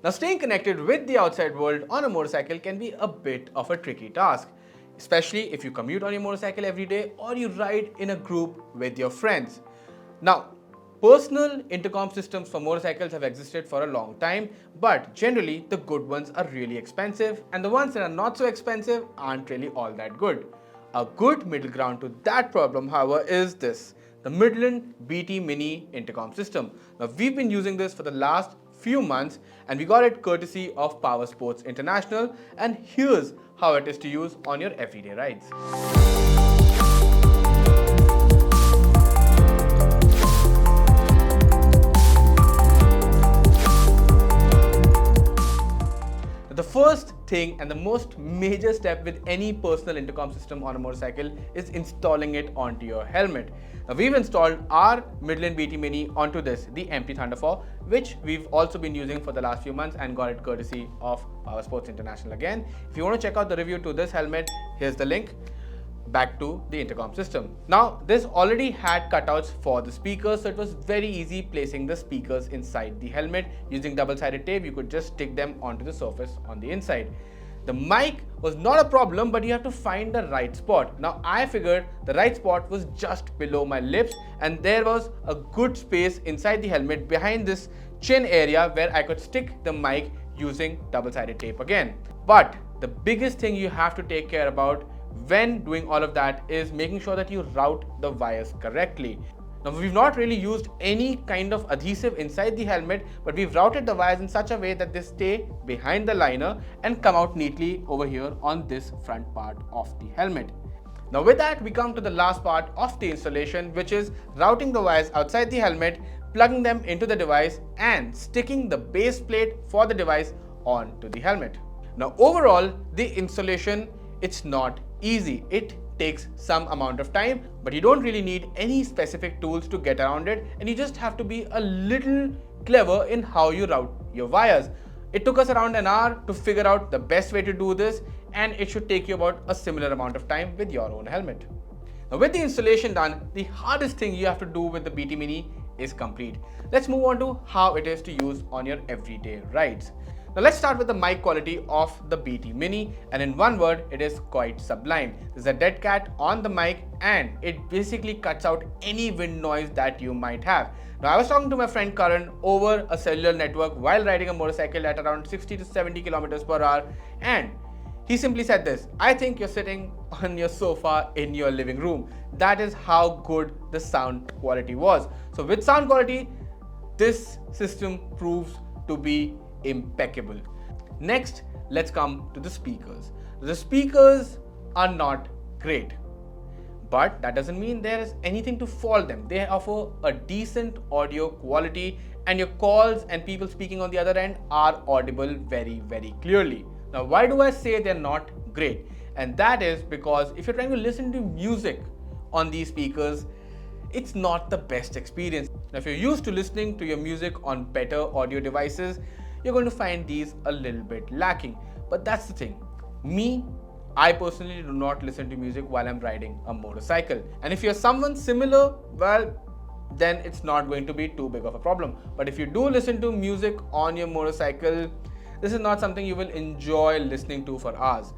Now, staying connected with the outside world on a motorcycle can be a bit of a tricky task, especially if you commute on your motorcycle every day or you ride in a group with your friends. Now, personal intercom systems for motorcycles have existed for a long time, but generally the good ones are really expensive and the ones that are not so expensive aren't really all that good. A good middle ground to that problem, however, is this: the Midland BT Mini Intercom system. Now, we've been using this for the last few months and we got it courtesy of Power Sports International, and here's how it is to use on your everyday rides. The first thing and the most major step with any personal intercom system on a motorcycle is installing it onto your helmet. Now, we've installed our Midland BT Mini onto this, the MT Thunder 4, which we've also been using for the last few months and got it courtesy of Power Sports International again. If you want to check out the review to this helmet, here's the link. Back to the intercom system. Now, this already had cutouts for the speakers, so it was very easy placing the speakers inside the helmet. Using double-sided tape, you could just stick them onto the surface on the inside. The mic was not a problem, but you have to find the right spot. Now, I figured the right spot was just below my lips, and there was a good space inside the helmet behind this chin area where I could stick the mic using double-sided tape again. But the biggest thing you have to take care about when doing all of that is making sure that you route the wires correctly. Now, we've not really used any kind of adhesive inside the helmet, but we've routed the wires in such a way that they stay behind the liner and come out neatly over here on this front part of the helmet. Now, with that, we come to the last part of the installation, which is routing the wires outside the helmet, plugging them into the device and sticking the base plate for the device onto the helmet. Now, overall, the installation, it's not easy. It takes some amount of time, but you don't really need any specific tools to get around it, and you just have to be a little clever in how you route your wires. It took us around an hour to figure out the best way to do this, and it should take you about a similar amount of time with your own helmet. Now, with the installation done, the hardest thing you have to do with the BT Mini is complete. Let's move on to how it is to use on your everyday rides. Now, let's start with the mic quality of the BT Mini, and in one word, it is quite sublime. There's a dead cat on the mic and it basically cuts out any wind noise that you might have. Now, I was talking to my friend Karan over a cellular network while riding a motorcycle at around 60 to 70 kilometers per hour, and he simply said this: I think you're sitting on your sofa in your living room. That is how good the sound quality was. So with sound quality, this system proves to be impeccable. Next, let's come to the speakers. The speakers are not great, but that doesn't mean there is anything to fault them. They offer a decent audio quality and your calls and people speaking on the other end are audible very, very clearly. Now, why do I say they're not great? And that is because if you're trying to listen to music on these speakers, it's not the best experience. Now, if you're used to listening to your music on better audio devices, you're going to find these a little bit lacking. But that's the thing. I personally do not listen to music while I'm riding a motorcycle. And if you're someone similar, well, then it's not going to be too big of a problem. But if you do listen to music on your motorcycle, this is not something you will enjoy listening to for hours.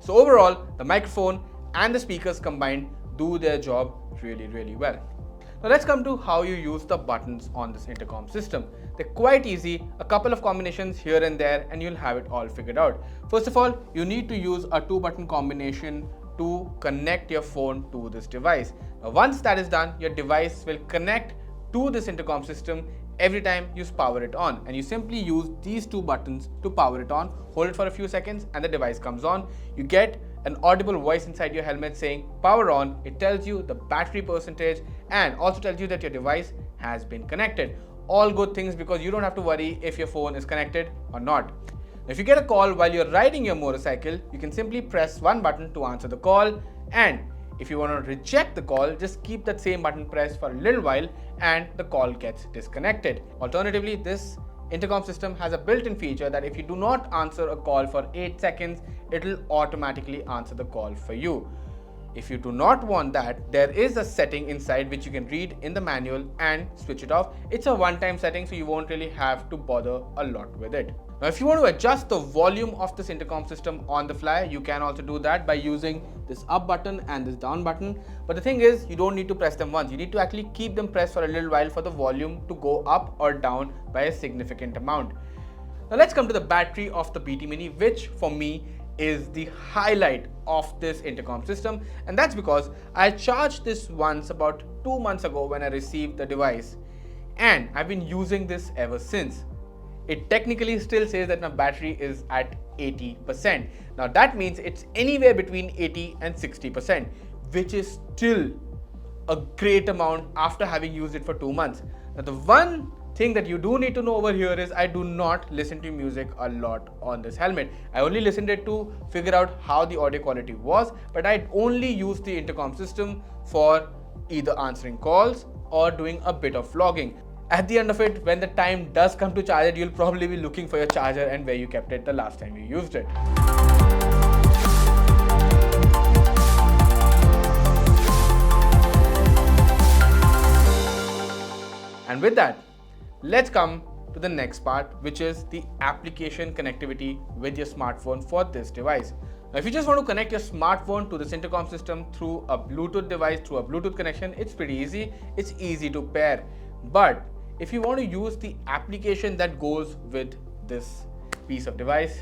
So overall, the microphone and the speakers combined do their job really, really well. Now let's come to how you use the buttons on this intercom system. They're quite easy, a couple of combinations here and there, and you'll have it all figured out. First of all, you need to use a 2-button combination to connect your phone to this device. Now once that is done, your device will connect to this intercom system every time you power it on, and you simply use these 2 buttons to power it on, hold it for a few seconds and the device comes on. You get an audible voice inside your helmet saying power on. It tells you the battery percentage and also tells you that your device has been connected. All good things, because you don't have to worry if your phone is connected or not. If you get a call while you're riding your motorcycle, you can simply press one button to answer the call, and if you want to reject the call, just keep that same button pressed for a little while and the call gets disconnected. Alternatively, this intercom system has a built-in feature that if you do not answer a call for 8 seconds, it will automatically answer the call for you. If you do not want that, there is a setting inside which you can read in the manual and switch it off. It's a one-time setting, so you won't really have to bother a lot with it. Now, if you want to adjust the volume of this intercom system on the fly, you can also do that by using this up button and this down button. But the thing is, you don't need to press them once. You need to actually keep them pressed for a little while for the volume to go up or down by a significant amount. Now let's come to the battery of the BT Mini, which for me is the highlight of this intercom system, and that's because I charged this once about 2 months ago when I received the device, and I've been using this ever since. It technically still says that my battery is at 80%. Now that means it's anywhere between 80 and 60%, which is still a great amount after having used it for 2 months. Now the one thing that you do need to know over here is I do not listen to music a lot on this helmet. I only listened it to figure out how the audio quality was, but I only use the intercom system for either answering calls or doing a bit of vlogging. At the end of it, when the time does come to charge it, you'll probably be looking for your charger and where you kept it the last time you used it. And with that, let's come to the next part, which is the application connectivity with your smartphone for this device. Now, if you just want to connect your smartphone to this intercom system through a Bluetooth device, through a Bluetooth connection, it's pretty easy. It's easy to pair. But if you want to use the application that goes with this piece of device,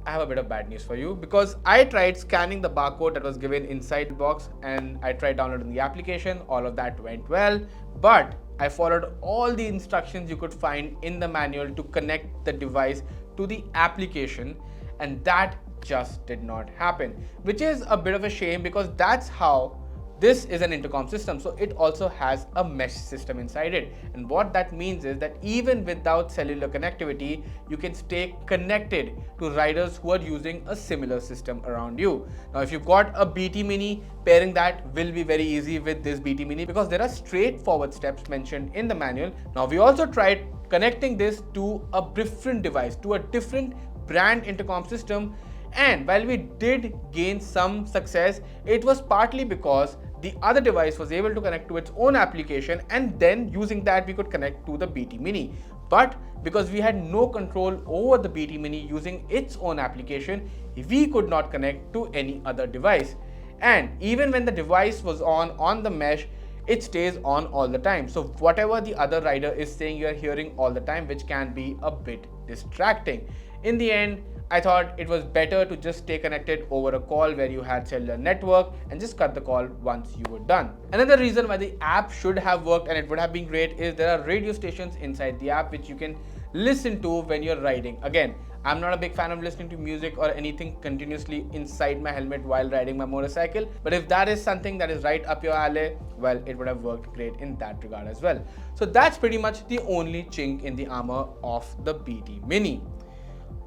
I have a bit of bad news for you, because I tried scanning the barcode that was given inside the box and I tried downloading the application. All of that went well, but I followed all the instructions you could find in the manual to connect the device to the application, and that just did not happen, which is a bit of a shame because that's how this is an intercom system. So it also has a mesh system inside it, and what that means is that even without cellular connectivity, you can stay connected to riders who are using a similar system around you. Now if you've got a BT Mini, pairing that will be very easy with this BT Mini because there are straightforward steps mentioned in the manual. Now we also tried connecting this to a different device, to a different brand intercom system, and while we did gain some success, it was partly because the other device was able to connect to its own application, and then using that we could connect to the BT Mini. But because we had no control over the BT Mini using its own application, we could not connect to any other device. And even when the device was on the mesh, it stays on all the time. So whatever the other rider is saying, you are hearing all the time, which can be a bit distracting. In the end, I thought it was better to just stay connected over a call where you had cellular network and just cut the call once you were done. Another reason why the app should have worked and it would have been great is there are radio stations inside the app which you can listen to when you're riding. Again, I'm not a big fan of listening to music or anything continuously inside my helmet while riding my motorcycle, but if that is something that is right up your alley, well, it would have worked great in that regard as well. So that's pretty much the only chink in the armor of the BT Mini.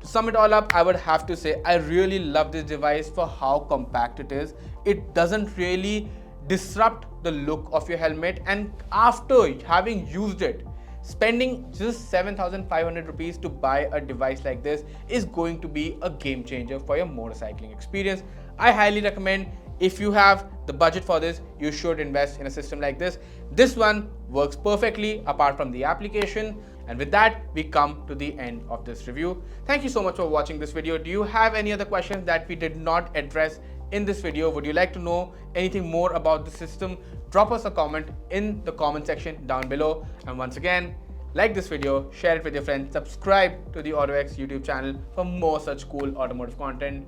To sum it all up, I would have to say I really love this device for how compact it is. It doesn't really disrupt the look of your helmet, and after having used it, spending just 7,500 rupees to buy a device like this is going to be a game changer for your motorcycling experience. I highly recommend, if you have the budget for this, you should invest in a system like this. This one works perfectly apart from the application. And with that, we come to the end of this review. Thank you so much for watching this video. Do you have any other questions that we did not address in this video? Would you like to know anything more about the system? Drop us a comment in the comment section down below. And once again, like this video, share it with your friends, subscribe to the autoX YouTube channel for more such cool automotive content.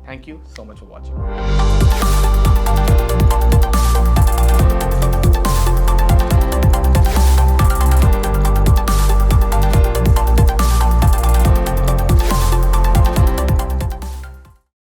Thank you so much for watching.